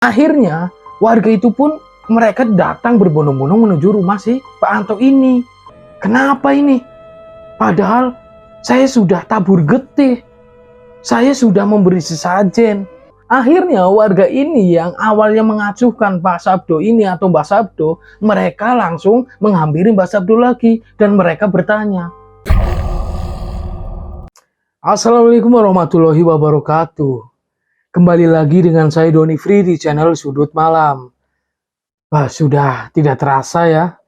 Akhirnya warga itu pun mereka datang berbondong-bondong menuju rumah si Pak Anto ini. Kenapa ini? Padahal saya sudah tabur getih, saya sudah memberi sesajen. Akhirnya warga ini yang awalnya mengacuhkan Pak Sabdo ini atau Mbak Sabdo, mereka langsung menghampiri Mbak Sabdo lagi dan mereka bertanya, Assalamualaikum warahmatullahi wabarakatuh. Kembali lagi dengan saya Doni Free di channel Sudut Malam. Wah, sudah tidak terasa ya.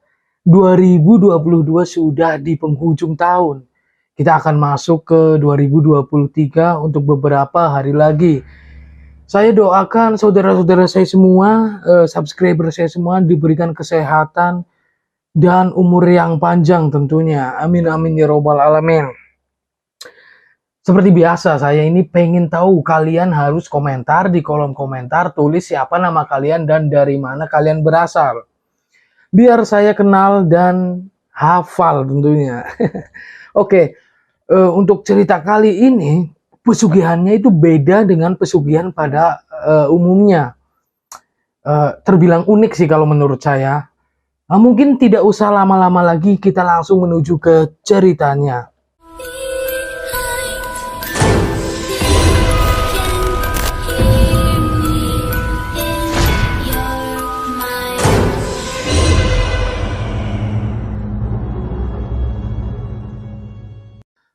2022 sudah di penghujung tahun. Kita akan masuk ke 2023 untuk beberapa hari lagi. Saya doakan saudara-saudara saya semua, subscriber saya semua diberikan kesehatan dan umur yang panjang tentunya. Amin amin ya robbal alamin. Seperti biasa, saya ini pengen tahu, kalian harus komentar di kolom komentar, tulis siapa nama kalian dan dari mana kalian berasal. Biar saya kenal dan hafal tentunya. Oke, untuk cerita kali ini, pesugihannya itu beda dengan pesugihan pada umumnya. Terbilang unik sih kalau menurut saya. Mungkin tidak usah lama-lama lagi, kita langsung menuju ke ceritanya.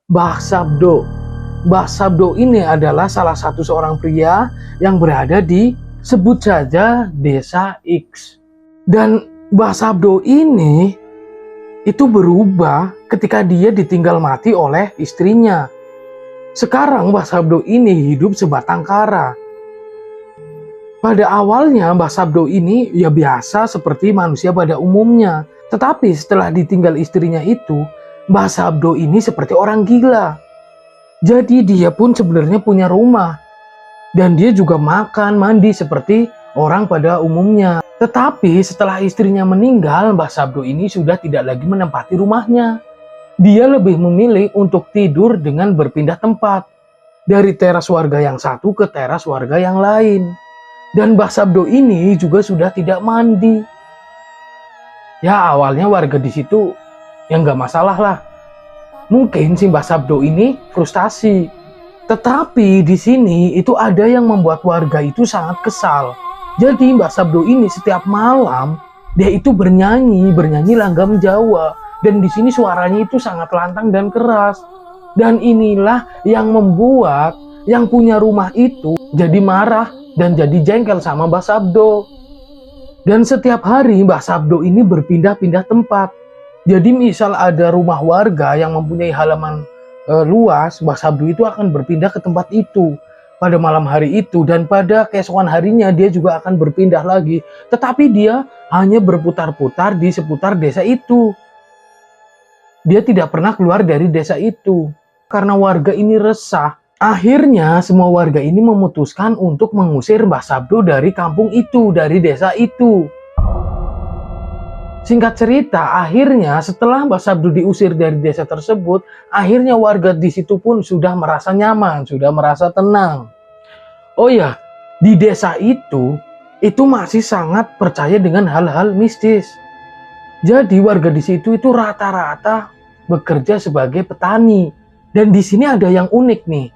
Mbah Sabdo. Mbah Sabdo ini adalah salah satu seorang pria yang berada di, sebut saja, desa X. Dan Mbah Sabdo ini itu berubah ketika dia ditinggal mati oleh istrinya. Sekarang Mbah Sabdo ini hidup sebatang kara. Pada awalnya Mbah Sabdo ini ya biasa seperti manusia pada umumnya. Tetapi setelah ditinggal istrinya itu, Mbah Sabdo ini seperti orang gila. Jadi dia pun sebenarnya punya rumah. Dan dia juga makan, mandi seperti orang pada umumnya. Tetapi setelah istrinya meninggal, Mbah Sabdo ini sudah tidak lagi menempati rumahnya. Dia lebih memilih untuk tidur dengan berpindah tempat. Dari teras warga yang satu ke teras warga yang lain. Dan Mbah Sabdo ini juga sudah tidak mandi. Ya awalnya warga di situ ya nggak masalah lah. Mungkin si Mbah Sabdo ini frustasi. Tetapi di sini itu ada yang membuat warga itu sangat kesal. Jadi Mbah Sabdo ini setiap malam dia itu bernyanyi langgam Jawa. Dan di sini suaranya itu sangat lantang dan keras. Dan inilah yang membuat yang punya rumah itu jadi marah dan jadi jengkel sama Mbah Sabdo. Dan setiap hari Mbah Sabdo ini berpindah-pindah tempat. Jadi misal ada rumah warga yang mempunyai halaman luas, Mbah Sabdo itu akan berpindah ke tempat itu pada malam hari itu. Dan pada keesokan harinya dia juga akan berpindah lagi. Tetapi dia hanya berputar-putar di seputar desa itu. Dia tidak pernah keluar dari desa itu. Karena warga ini resah. Akhirnya semua warga ini memutuskan untuk mengusir Mbah Sabdo dari kampung itu, dari desa itu. Singkat cerita, akhirnya setelah Mbah Sabdo diusir dari desa tersebut, akhirnya warga di situ pun sudah merasa nyaman, sudah merasa tenang. Oh ya, di desa itu masih sangat percaya dengan hal-hal mistis. Jadi warga di situ itu rata-rata bekerja sebagai petani. Dan di sini ada yang unik nih.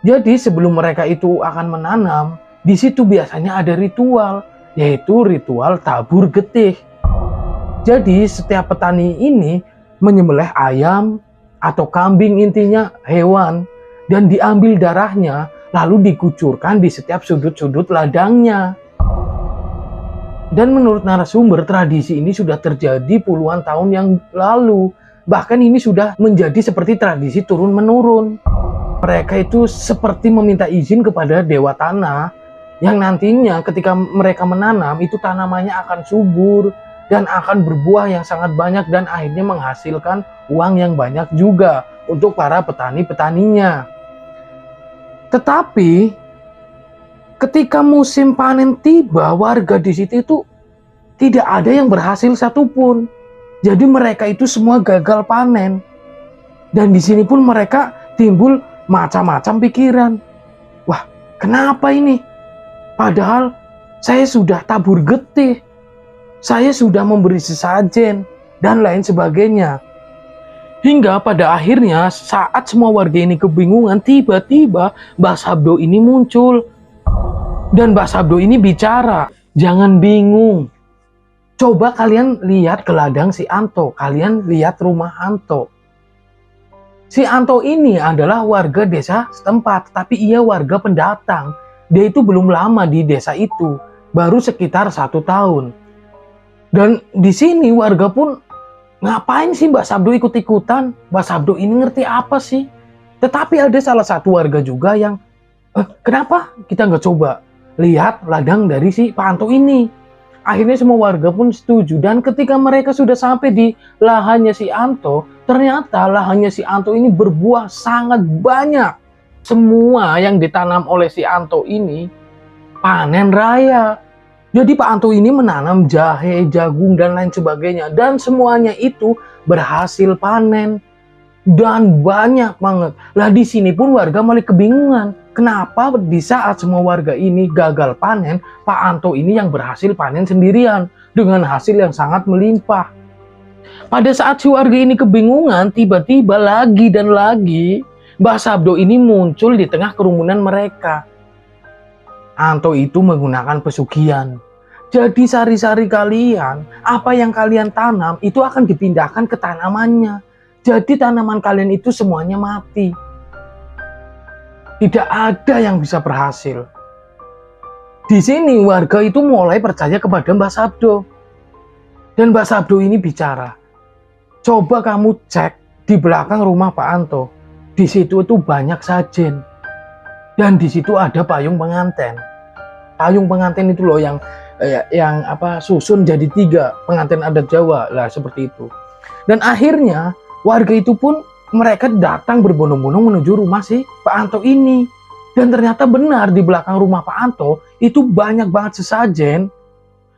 Jadi sebelum mereka itu akan menanam, di situ biasanya ada ritual, yaitu ritual tabur getih. Jadi setiap petani ini menyembelih ayam atau kambing, intinya hewan, dan diambil darahnya lalu dikucurkan di setiap sudut-sudut ladangnya. Dan menurut narasumber, tradisi ini sudah terjadi puluhan tahun yang lalu. Bahkan ini sudah menjadi seperti tradisi turun-menurun. Mereka itu seperti meminta izin kepada dewa tanah yang nantinya ketika mereka menanam itu tanamannya akan subur dan akan berbuah yang sangat banyak dan akhirnya menghasilkan uang yang banyak juga untuk para petani-petaninya. Tetapi ketika musim panen tiba, warga di situ itu tidak ada yang berhasil satupun. Jadi mereka itu semua gagal panen. Dan di sini pun mereka timbul macam-macam pikiran. Wah, kenapa ini? Padahal saya sudah tabur getih, saya sudah memberi sesajen, dan lain sebagainya. Hingga pada akhirnya saat semua warga ini kebingungan, tiba-tiba Mbah Sabdo ini muncul. Dan Mbah Sabdo ini bicara, jangan bingung. Coba kalian lihat ke ladang si Anto, kalian lihat rumah Anto. Si Anto ini adalah warga desa setempat, tapi ia warga pendatang. Dia itu belum lama di desa itu, baru sekitar 1 tahun. Dan di sini warga pun, ngapain sih Mbah Sabdo ikut-ikutan? Mbah Sabdo ini ngerti apa sih? Tetapi ada salah satu warga juga yang, kenapa kita nggak coba lihat ladang dari si Pak Anto ini? Akhirnya semua warga pun setuju. Dan ketika mereka sudah sampai di lahannya si Anto, ternyata lahannya si Anto ini berbuah sangat banyak. Semua yang ditanam oleh si Anto ini panen raya. Jadi Pak Anto ini menanam jahe, jagung, dan lain sebagainya. Dan semuanya itu berhasil panen. Dan banyak banget. Lah di sini pun warga malah kebingungan. Kenapa di saat semua warga ini gagal panen, Pak Anto ini yang berhasil panen sendirian. Dengan hasil yang sangat melimpah. Pada saat si warga ini kebingungan, tiba-tiba lagi dan lagi, Mbah Sabdo ini muncul di tengah kerumunan mereka. Anto itu menggunakan pesugihan. Jadi sari-sari kalian, apa yang kalian tanam itu akan dipindahkan ke tanamannya. Jadi tanaman kalian itu semuanya mati. Tidak ada yang bisa berhasil. Di sini warga itu mulai percaya kepada Mbah Sabdo. Dan Mbah Sabdo ini bicara, coba kamu cek di belakang rumah Pak Anto. Di situ itu banyak sajen. Dan di situ ada payung pengantin. Payung pengantin itu loh yang susun jadi 3 pengantin adat Jawa lah, seperti itu. Dan akhirnya warga itu pun mereka datang berbondong-bondong menuju rumah si Pak Anto ini. Dan ternyata benar di belakang rumah Pak Anto itu banyak banget sesajen.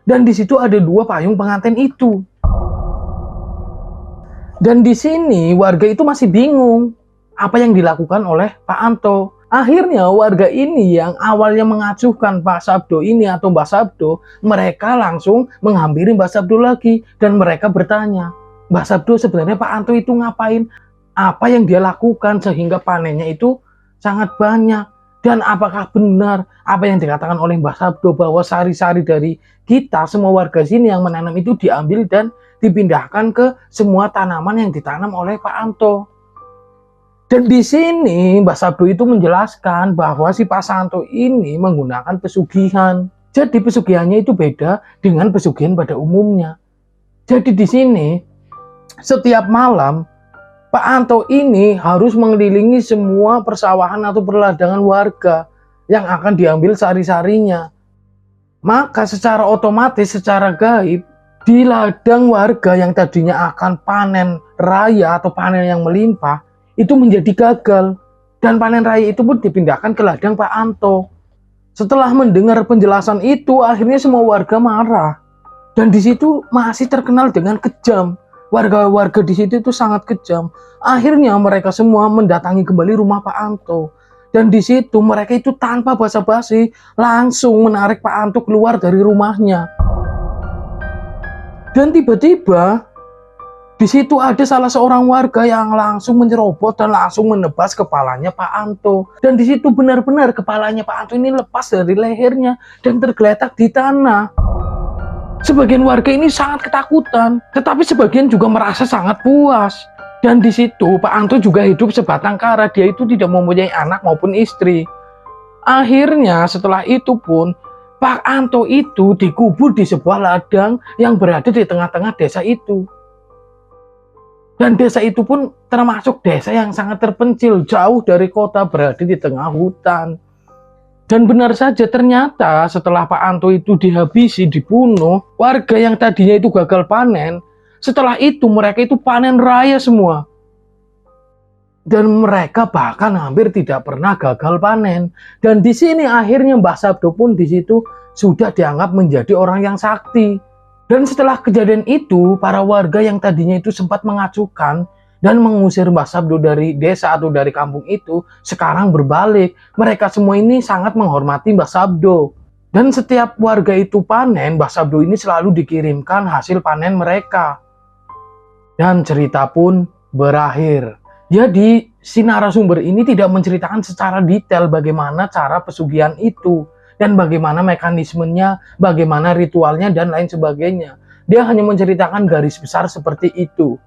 Dan di situ ada 2 payung pengantin itu. Dan di sini warga itu masih bingung apa yang dilakukan oleh Pak Anto. Akhirnya warga ini yang awalnya mengacuhkan Pak Sabdo ini atau Mbah Sabdo, mereka langsung menghampiri Mbah Sabdo lagi. Dan mereka bertanya, Mbah Sabdo sebenarnya Pak Anto itu ngapain? Apa yang dia lakukan sehingga panennya itu sangat banyak? Dan apakah benar apa yang dikatakan oleh Mbah Sabdo bahwa sari-sari dari kita semua warga sini yang menanam itu diambil dan dipindahkan ke semua tanaman yang ditanam oleh Pak Anto? Dan di sini Mbah Sabdo itu menjelaskan bahwa si Pak Santo ini menggunakan pesugihan. Jadi pesugihannya itu beda dengan pesugihan pada umumnya. Jadi di sini setiap malam Pak Anto ini harus mengelilingi semua persawahan atau perladangan warga yang akan diambil sari-sarinya. Maka secara otomatis, secara gaib, di ladang warga yang tadinya akan panen raya atau panen yang melimpah, itu menjadi gagal. Dan panen raya itu pun dipindahkan ke ladang Pak Anto. Setelah mendengar penjelasan itu, akhirnya semua warga marah. Dan di situ masih terkenal dengan kejam. Warga-warga di situ itu sangat kejam. Akhirnya mereka semua mendatangi kembali rumah Pak Anto. Dan di situ mereka itu tanpa basa-basi langsung menarik Pak Anto keluar dari rumahnya. Dan tiba-tiba di situ ada salah seorang warga yang langsung menyerobot dan langsung menebas kepalanya Pak Anto. Dan di situ benar-benar kepalanya Pak Anto ini lepas dari lehernya dan tergeletak di tanah. Sebagian warga ini sangat ketakutan, tetapi sebagian juga merasa sangat puas. Dan di situ Pak Anto juga hidup sebatang kara, dia itu tidak mempunyai anak maupun istri. Akhirnya setelah itu pun Pak Anto itu dikubur di sebuah ladang yang berada di tengah-tengah desa itu. Dan desa itu pun termasuk desa yang sangat terpencil, jauh dari kota, berada di tengah hutan. Dan benar saja ternyata setelah Pak Anto itu dihabisi, dibunuh, warga yang tadinya itu gagal panen, setelah itu mereka itu panen raya semua. Dan mereka bahkan hampir tidak pernah gagal panen. Dan di sini akhirnya Mbah Sabdo pun di situ sudah dianggap menjadi orang yang sakti. Dan setelah kejadian itu, para warga yang tadinya itu sempat mengacuhkan dan mengusir Mbah Sabdo dari desa atau dari kampung itu, sekarang berbalik. Mereka semua ini sangat menghormati Mbah Sabdo. Dan setiap warga itu panen, Mbah Sabdo ini selalu dikirimkan hasil panen mereka. Dan cerita pun berakhir. Jadi si narasumber ini tidak menceritakan secara detail bagaimana cara pesugihan itu, dan bagaimana mekanismenya, bagaimana ritualnya, dan lain sebagainya. Dia hanya menceritakan garis besar seperti itu.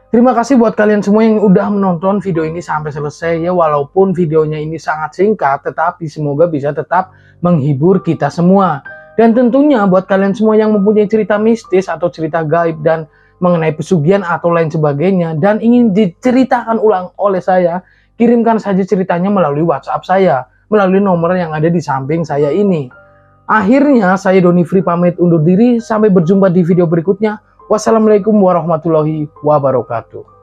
Terima kasih buat kalian semua yang udah menonton video ini sampai selesai ya. Walaupun videonya ini sangat singkat, tetapi semoga bisa tetap menghibur kita semua. Dan tentunya buat kalian semua yang mempunyai cerita mistis atau cerita gaib dan mengenai pesugihan atau lain sebagainya dan ingin diceritakan ulang oleh saya, kirimkan saja ceritanya melalui WhatsApp saya, melalui nomor yang ada di samping saya ini. Akhirnya saya Doni Free pamit undur diri, sampai berjumpa di video berikutnya. Wassalamualaikum warahmatullahi wabarakatuh.